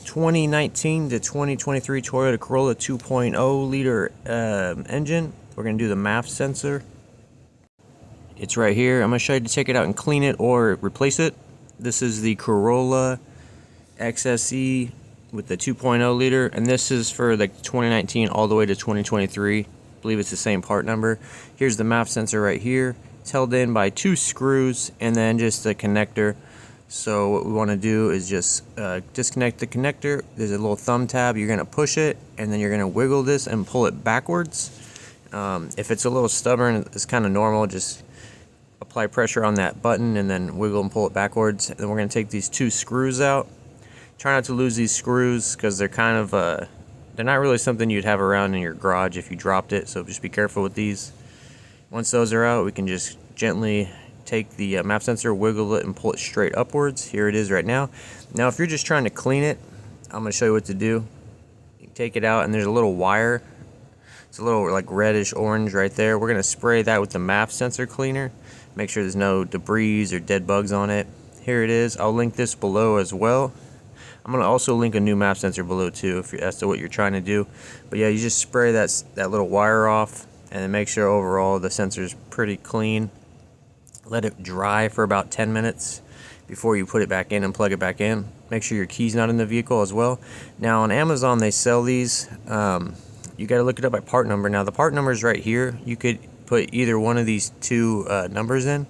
2019 to 2023 Toyota Corolla 2.0 liter engine. We're going to do the MAF sensor. It's right here. I'm going to show you to take it out and clean it or replace it. This is the Corolla XSE with the 2.0 liter, and this is for the 2019 all the way to 2023. I believe it's the same part number. Here's the MAF sensor right here. It's held in by 2 screws and then just a connector. So what we want to do is just disconnect the connector. There's a little thumb tab. You're going to push it and then you're going to wiggle this and pull it backwards. If it's a little stubborn, it's kind of normal. Just apply pressure on that button and then wiggle and pull it backwards. And then we're going to take these 2 screws out. Try not to lose these screws because they're kind of they're not really something you'd have around in your garage if you dropped it. So just be careful with these. Once those are out, we can just gently take the MAF sensor, wiggle it, and pull it straight upwards. Here it is right now. Now, if you're just trying to clean it, I'm going to show you what to do. You take it out, and there's a little wire. It's a little like reddish orange right there. We're going to spray that with the MAF sensor cleaner. Make sure there's no debris or dead bugs on it. Here it is. I'll link this below as well. I'm going to also link a new MAF sensor below too, if that's what you're trying to do. But yeah, you just spray that little wire off, and then make sure overall the sensor's pretty clean. Let it dry for about 10 minutes before you put it back in and plug it back in. Make sure your key's not in the vehicle as well. Now on Amazon they sell these. You got to look it up by part number. Now the part number is right here. You could put either one of these 2 numbers in.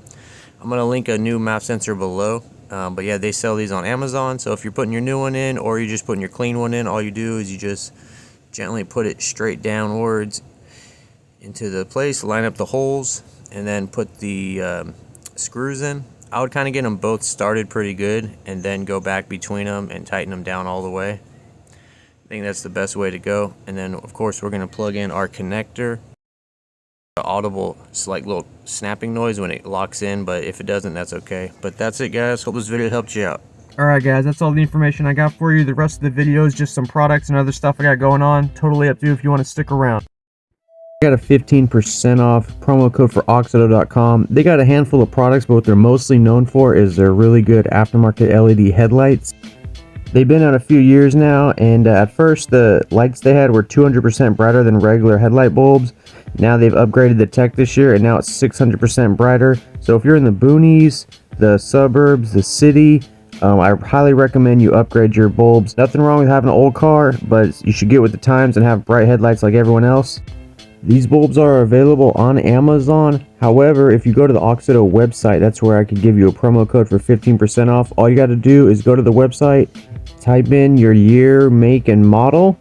I'm going to link a new MAF sensor below. But yeah, they sell these on Amazon. So if you're putting your new one in or you're just putting your clean one in, all you do is you just gently put it straight downwards into the place, line up the holes, and then put the screws in. I would kind of get them both started pretty good and then go back between them and tighten them down all the way. I think that's the best way to go. And then of course we're going to plug in our connector. Audible like little snapping noise when it locks in, but if it doesn't, that's okay. But that's it, guys. Hope this video helped you out. Alright guys, that's all the information I got for you. The rest of the video is just some products and other stuff I got going on. Totally up to you if you want to stick around. Got a 15% off promo code for oxido.com. They got a handful of products, but what they're mostly known for is their really good aftermarket LED headlights. They've been out a few years now, and at first the lights they had were 200% brighter than regular headlight bulbs. Now they've upgraded the tech this year, and now it's 600% brighter. So if you're in the boonies, the suburbs, the city, I highly recommend you upgrade your bulbs. Nothing wrong with having an old car, but you should get with the times and have bright headlights like everyone else. These bulbs are available on Amazon. However, if you go to the Oxido website, that's where I could give you a promo code for 15% off. All you got to do is go to the website, type in your year, make, and model.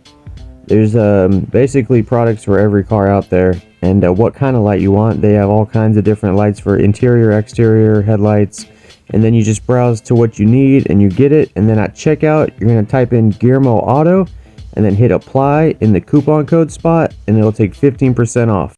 There's basically products for every car out there, and what kind of light you want. They have all kinds of different lights for interior, exterior, headlights, and then you just browse to what you need and you get it. And then at checkout, you're going to type in Guillermo Auto and then hit apply in the coupon code spot, and it'll take 15% off.